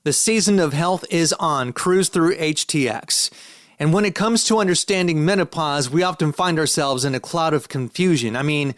The season of health is on. Cruise through HTX. And when it comes to understanding menopause, we often find ourselves in a cloud of confusion. I mean,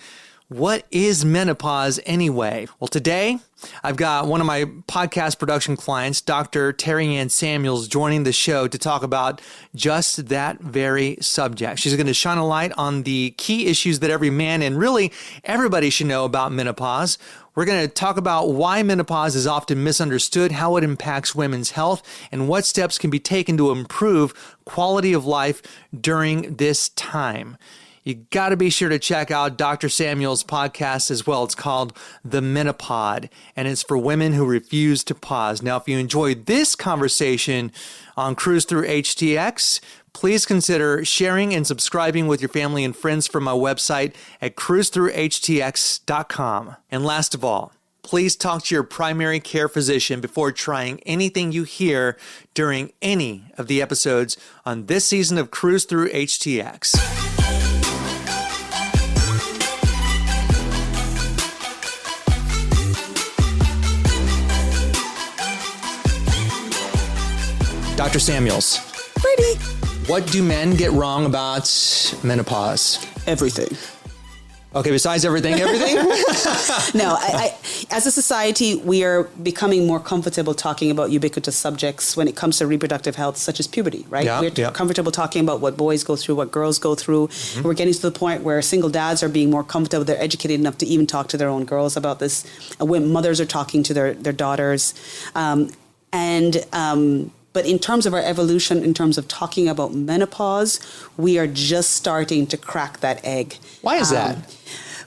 what is menopause anyway? Well, today, I've got one of my podcast production clients, Dr. Terri-Ann Samuels, joining the show to talk about just that very subject. She's going to shine a light on the key issues that every man and really everybody should know about menopause. We're going to talk about why menopause is often misunderstood, how it impacts women's health, and what steps can be taken to improve quality of life during this time. You got to be sure to check out Dr. Samuels' podcast as well. It's called The Menopod, and it's for women who refuse to pause. Now, if you enjoyed this conversation on Cruise Through HTX, please consider sharing and subscribing with your family and friends from my website at cruisethroughhtx.com. And last of all, please talk to your primary care physician before trying anything you hear during any of the episodes on this season of Cruise Through HTX. Dr. Samuels. Freddy. What do men get wrong about menopause? Everything. Okay, besides everything? No, I, as a society, we are becoming more comfortable talking about ubiquitous subjects when it comes to reproductive health, such as puberty, right? We're comfortable talking about what boys go through, what girls go through. Mm-hmm. We're getting to the point where single dads are being more comfortable. They're educated enough to even talk to their own girls about this. When mothers are talking to their daughters. But in terms of our evolution, in terms of talking about menopause, we are just starting to crack that egg. Why is that?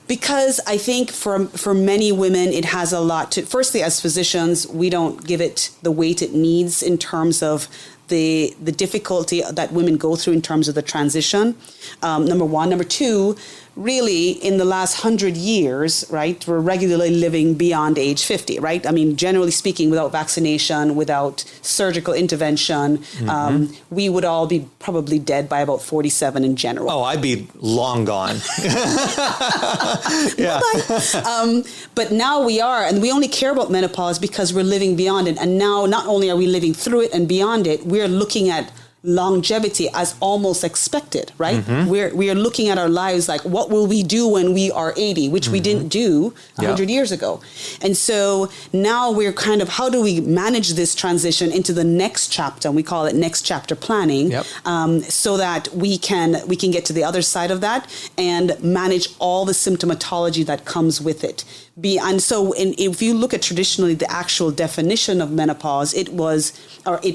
Because I think for many women, it has a lot to... Firstly, as physicians, we don't give it the weight it needs in terms of the difficulty that women go through in terms of the transition, number one. Number two, really, in the last 100 years, right, we're regularly living beyond age 50, right? I mean, generally speaking, without vaccination, without surgical intervention, we would all be probably dead by about 47 in general. Oh, I'd be long gone. Yeah. But now we are, and we only care about menopause because we're living beyond it. And now not only are we living through it and beyond it, we're looking at longevity as almost expected, right? Mm-hmm. We are looking at our lives like, what will we do when we are 80, which we didn't do 100 years ago. And so now we're kind of, how do we manage this transition into the next chapter? And we call it next chapter planning, so that we can get to the other side of that and manage all the symptomatology that comes with it. And so if you look at traditionally the actual definition of menopause, it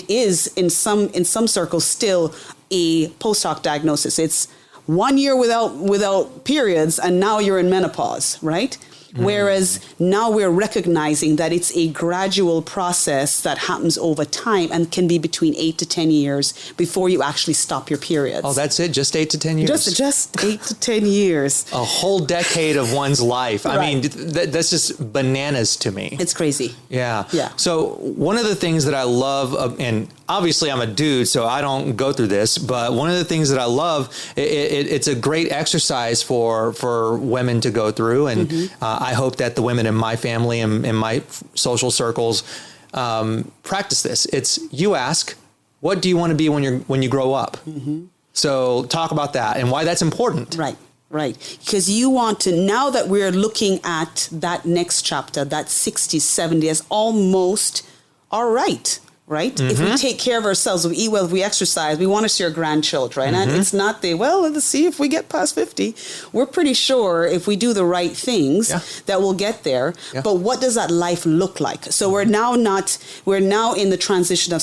is in some circles still a post hoc diagnosis. It's 1 year without periods, and now you're in menopause, right? Whereas now we're recognizing that it's a gradual process that happens over time and can be between 8 to 10 years before you actually stop your periods. Oh, that's it? Just 8 to 10 years? Just 8 to 10 years. A whole decade of one's life. Right. I mean, that's just bananas to me. It's crazy. Yeah. Yeah. So one of the things that I love, and obviously I'm a dude, so I don't go through this, but one of the things that I love, it's a great exercise for women to go through, and I hope that the women in my family and in my social circles practice this. It's, you ask, what do you want to be when you grow up? Mm-hmm. So talk about that and why that's important. Right. Because you want to, now that we're looking at that next chapter, that 60, 70 as almost all right. Right? Mm-hmm. If we take care of ourselves, we eat well, if we exercise, we want to see our grandchildren. And it's not let's see if we get past 50. We're pretty sure if we do the right things that we'll get there. Yeah. But what does that life look like? So we're now in the transition of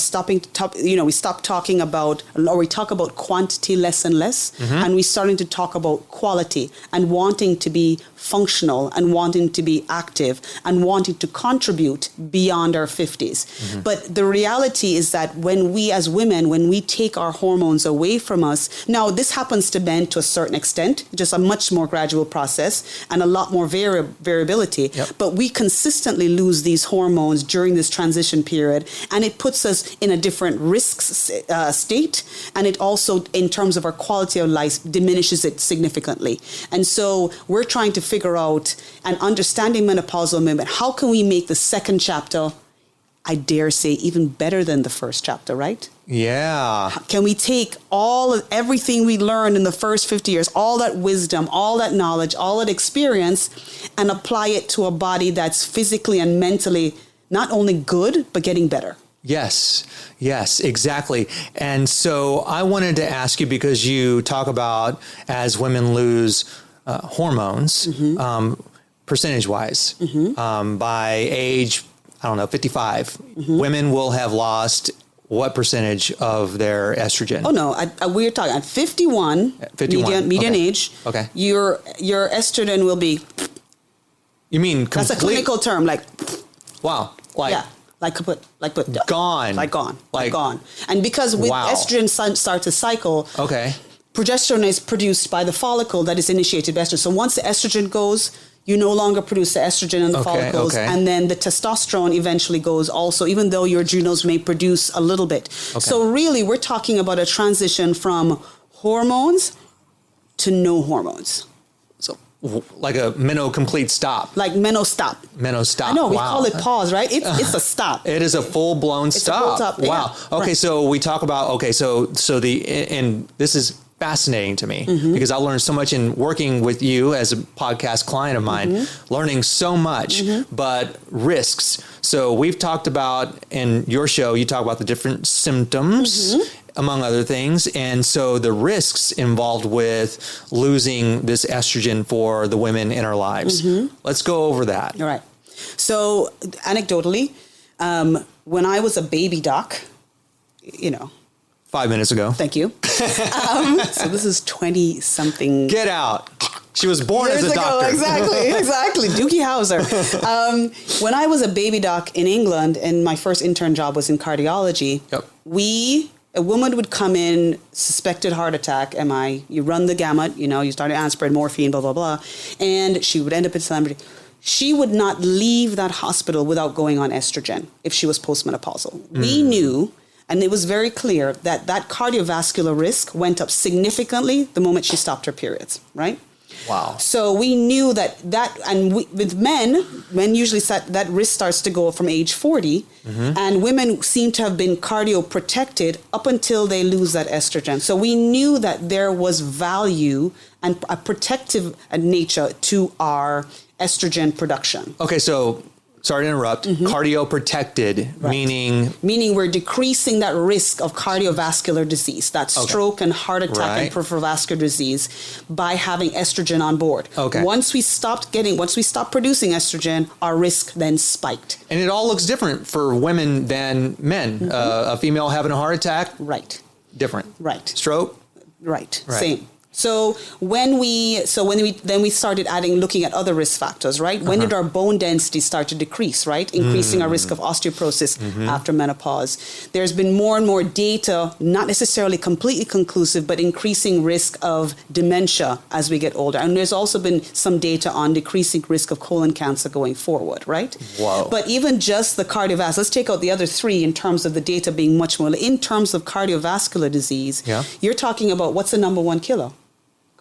we stop talking about, or we talk about quantity less and less, and we're starting to talk about quality and wanting to be functional and wanting to be active and wanting to contribute beyond our 50s. But the reality is that when we as women, when we take our hormones away from us, now this happens to men to a certain extent, just a much more gradual process and a lot more variability, but we consistently lose these hormones during this transition period, and it puts us in a different risk state, and it also, in terms of our quality of life, diminishes it significantly. And so we're trying to figure out, and understanding menopausal women, how can we make the second chapter I dare say, even better than the first chapter, right? Yeah. Can we take everything we learned in the first 50 years, all that wisdom, all that knowledge, all that experience, and apply it to a body that's physically and mentally not only good, but getting better? Yes, exactly. And so I wanted to ask you, because you talk about as women lose hormones, percentage-wise, by age, 55, women will have lost what percentage of their estrogen? Oh, no. We're talking at 51, median age. Okay. Your estrogen will be... You mean That's a clinical term, like... Wow. Yeah. Like gone. Like gone. And because with estrogen starts to cycle, progesterone is produced by the follicle that is initiated by estrogen. So once the estrogen goes, you no longer produce the estrogen in the follicles, and then the testosterone eventually goes also, even though your adrenals may produce a little bit. So really, we're talking about a transition from hormones to no hormones. So like a complete stop. Like stop. Stop. I know, we call it pause, right? It's a stop. It is a full-blown stop. Stop. Wow. Yeah. Okay, so we talk about, and this is fascinating to me because I learned so much in working with you as a podcast client of mine, learning so much, but risks. So we've talked about, in your show, you talk about the different symptoms, among other things. And so the risks involved with losing this estrogen for the women in our lives. Let's go over that. All right. So anecdotally, when I was a baby doc, 5 minutes ago. Thank you. So this is 20-something. Get out. She was born as a doctor. Exactly. Doogie Howser. When I was a baby doc in England, and my first intern job was in cardiology, a woman would come in, suspected heart attack, MI. You run the gamut, you started aspirin, morphine, blah, blah, blah. And she would end up in telemetry. She would not leave that hospital without going on estrogen if she was postmenopausal. We knew... And it was very clear that cardiovascular risk went up significantly the moment she stopped her periods, right? Wow. So we knew with men usually that risk starts to go from age 40, and women seem to have been cardio-protected up until they lose that estrogen. So we knew that there was value and a protective nature to our estrogen production. Okay, so... Sorry to interrupt. Cardio-protected, meaning we're decreasing that risk of cardiovascular disease, that stroke and heart attack and peripheral vascular disease, by having estrogen on board. Okay. Once we stopped producing estrogen, our risk then spiked. And it all looks different for women than men. A female having a heart attack, different. Right. Stroke, Same. So when we started looking at other risk factors, right? When did our bone density start to decrease, right? Increasing our risk of osteoporosis after menopause. There's been more and more data, not necessarily completely conclusive, but increasing risk of dementia as we get older. And there's also been some data on decreasing risk of colon cancer going forward, right? Wow. But even just the cardiovascular, let's take out the other three in terms of the data being much more, in terms of cardiovascular disease, you're talking about what's the number one killer?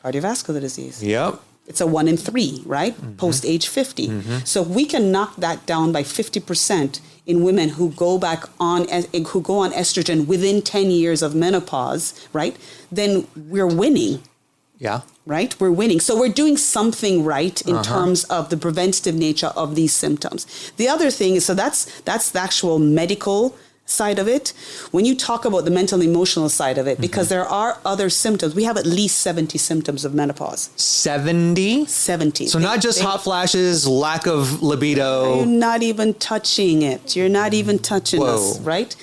Cardiovascular disease. Yep. It's a 1 in 3, right? Post age 50. So if we can knock that down by 50% in women who go on estrogen within 10 years of menopause, right? Then we're winning. Yeah. Right? We're winning. So we're doing something right in terms of the preventative nature of these symptoms. The other thing is, so that's the actual medical side of it. When you talk about the mental and emotional side of it, because there are other symptoms, we have at least 70 symptoms of menopause. 70? 70. So not just hot flashes, lack of libido. You're not even touching it. You're not even touching us, right?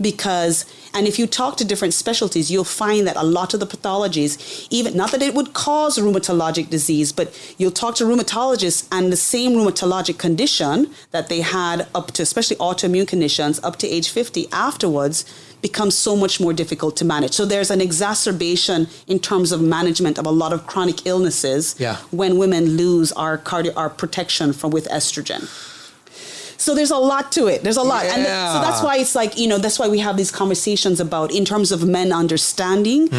Because, and if you talk to different specialties, you'll find that a lot of the pathologies, even not that it would cause rheumatologic disease, but you'll talk to rheumatologists and the same rheumatologic condition that they had up to, especially autoimmune conditions, up to age 50 afterwards, becomes so much more difficult to manage. So there's an exacerbation in terms of management of a lot of chronic illnesses when women lose our protection with estrogen. So there's a lot to it. There's a lot. And so that's why it's like, that's why we have these conversations about, in terms of men understanding,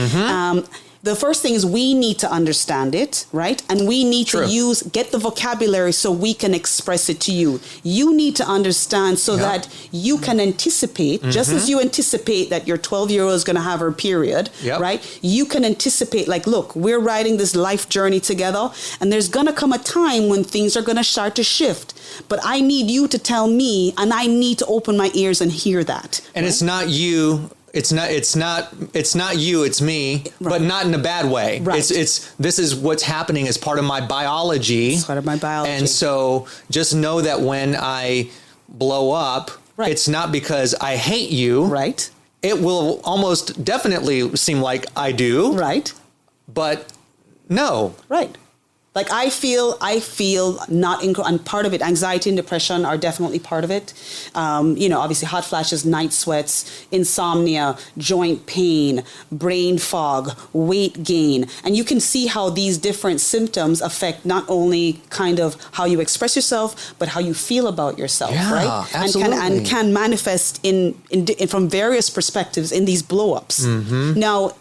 the first thing is we need to understand it, right? And we need True. to get the vocabulary so we can express it to you. You need to understand so that you can anticipate, just as you anticipate that your 12-year-old is going to have her period, right? You can anticipate, like, look, we're riding this life journey together, and there's going to come a time when things are going to start to shift. But I need you to tell me, and I need to open my ears and hear that. And it's not you. It's not you, it's me, but not in a bad way. Right. This is what's happening as part of my biology. It's part of my biology. And so just know that when I blow up, it's not because I hate you. Right. It will almost definitely seem like I do. Right. But no. Right. Like I feel not and part of it, anxiety and depression are definitely part of it. Obviously hot flashes, night sweats, insomnia, joint pain, brain fog, weight gain. And you can see how these different symptoms affect not only kind of how you express yourself, but how you feel about yourself, right? Absolutely. And can manifest in from various perspectives in these blow-ups. Now,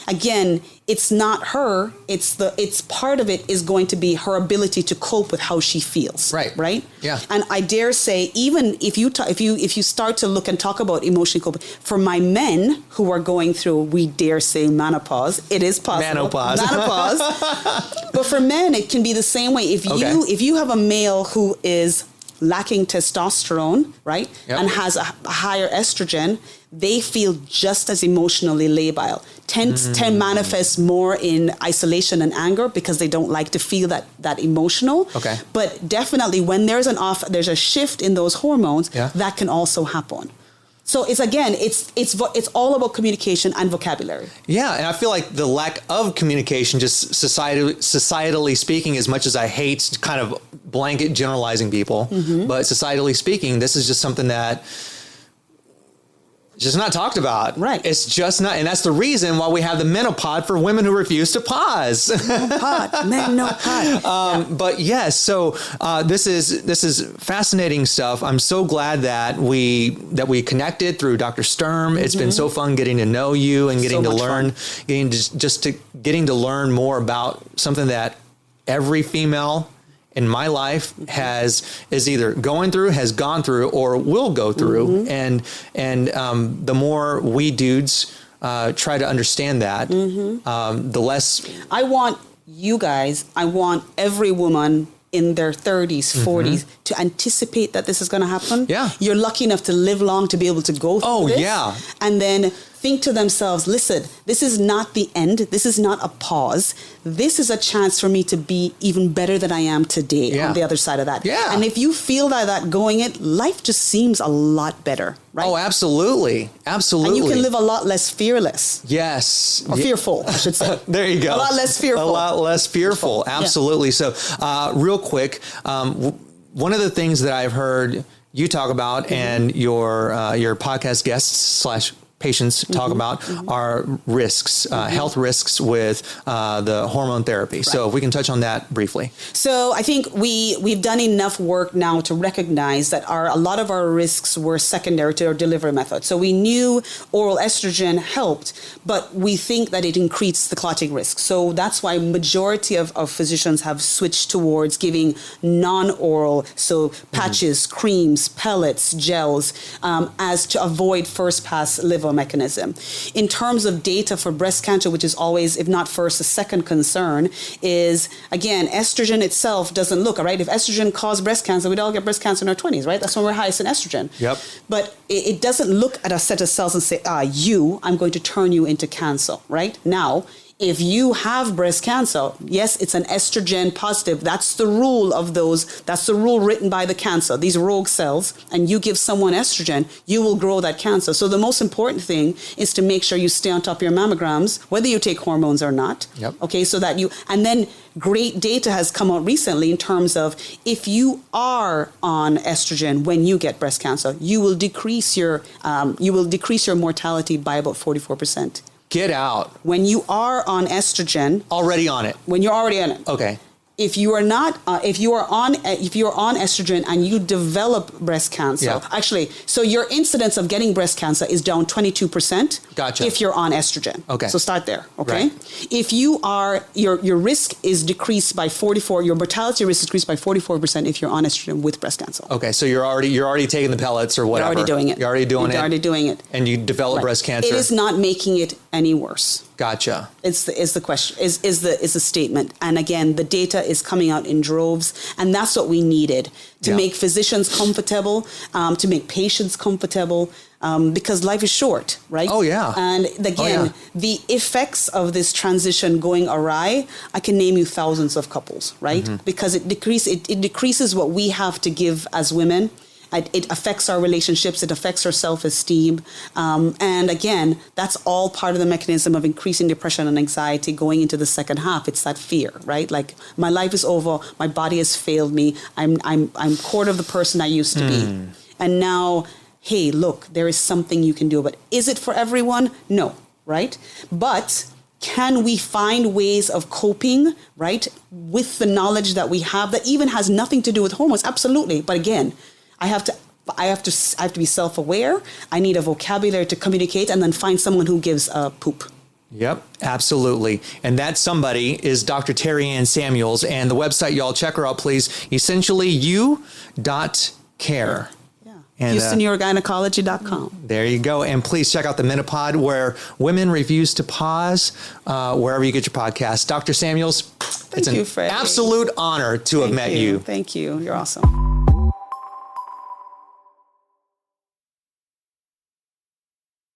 again, it's not her. It's part of it is going to be her ability to cope with how she feels. Right. Yeah. And I dare say, even if you start to look and talk about emotional coping, for my men who are going through, we dare say menopause, it is possible. Menopause. But for men, it can be the same way. If you have a male who is lacking testosterone, right, and has a higher estrogen, they feel just as emotionally labile. Tend manifest more in isolation and anger because they don't like to feel that emotional. Okay. But definitely when there's a shift in those hormones, that can also happen. So it's all about communication and vocabulary. Yeah, and I feel like the lack of communication, just societally speaking, as much as I hate kind of blanket generalizing people, but societally speaking, this is just something that just not talked about. Right. It's just not, and that's the reason why we have the menopause for women who refuse to pause. Menopause. But yes, so this is fascinating stuff. I'm so glad that we connected through Dr. Sturm. It's been so fun getting to know you and getting to learn, getting to learn more about something that every female in my life is either going through, has gone through, or will go through. And the more we dudes try to understand that, the less. I want every woman in their 30s, 40s to anticipate that this is going to happen. Yeah. You're lucky enough to live long to be able to go through this. Yeah. And then think to themselves, listen, this is not the end. This is not a pause. This is a chance for me to be even better than I am today on the other side of that. Yeah. And if you feel that going it, life just seems a lot better, right? Oh, absolutely. Absolutely. And you can live a lot less fearless. Yes. Or fearful, I should say. There you go. A lot less fearful. A lot less fearful. Absolutely. Yeah. So real quick, one of the things that I've heard you talk about and your podcast guests / patients talk about are risks, health risks with the hormone therapy. Right. So if we can touch on that briefly. So I think we've done enough work now to recognize that a lot of our risks were secondary to our delivery method. So we knew oral estrogen helped, but we think that it increased the clotting risk. So that's why majority of physicians have switched towards giving non-oral, so patches, creams, pellets, gels, as to avoid first pass liver mechanism. In terms of data for breast cancer, which is always, if not first, a second concern, is, again, estrogen itself doesn't look, right? If estrogen caused breast cancer, we'd all get breast cancer in our 20s, right? That's when we're highest in estrogen. Yep. But it doesn't look at a set of cells and say, I'm going to turn you into cancer, right? Now, if you have breast cancer, yes, it's an estrogen positive. That's the rule of those. That's the rule written by the cancer, these rogue cells. And you give someone estrogen, you will grow that cancer. So the most important thing is to make sure you stay on top of your mammograms, whether you take hormones or not. Yep. Okay, so that and then great data has come out recently in terms of if you are on estrogen when you get breast cancer, you will decrease your mortality by about 44%. Get out. When you are on estrogen. Already on it. When you're already on it. Okay. if you are not, if you are on estrogen and you develop breast cancer, actually, so your incidence of getting breast cancer is down 22%. Gotcha. If you're on estrogen. Okay. So start there. Okay. Right. If you are, your risk is decreased by 44. Your mortality risk is decreased by 44% if you're on estrogen with breast cancer. Okay. So you're already taking the pellets or whatever. You're already doing it. You're already doing it. And you develop breast cancer. It is not making it any worse. Gotcha. Is the question, is the statement. And again, the data is coming out in droves, and that's what we needed to make physicians comfortable, to make patients comfortable, because life is short, right? Oh, yeah. And again, the effects of this transition going awry, I can name you thousands of couples, right? Because it decreases what we have to give as women. It affects our relationships. It affects our self-esteem. And again, that's all part of the mechanism of increasing depression and anxiety going into the second half. It's that fear, right? Like, my life is over. My body has failed me. I'm quarter of the person I used to be. And now, hey, look, there is something you can do. But is it for everyone? No, right? But can we find ways of coping, right, with the knowledge that we have that even has nothing to do with hormones? Absolutely. But again, I have to be self-aware. I need a vocabulary to communicate, and then find someone who gives a poop. Yep, absolutely. And that somebody is Dr. Terri-Ann Samuels, and the website, y'all check her out, please. EssentiallyYou.care. And HoustonUrogynecology.com. There you go. And please check out the Menopause, where women refuse to pause, wherever you get your podcast. Dr. Samuels, Thank you, Freddy. Absolute honor to have met you. Thank you. You're awesome.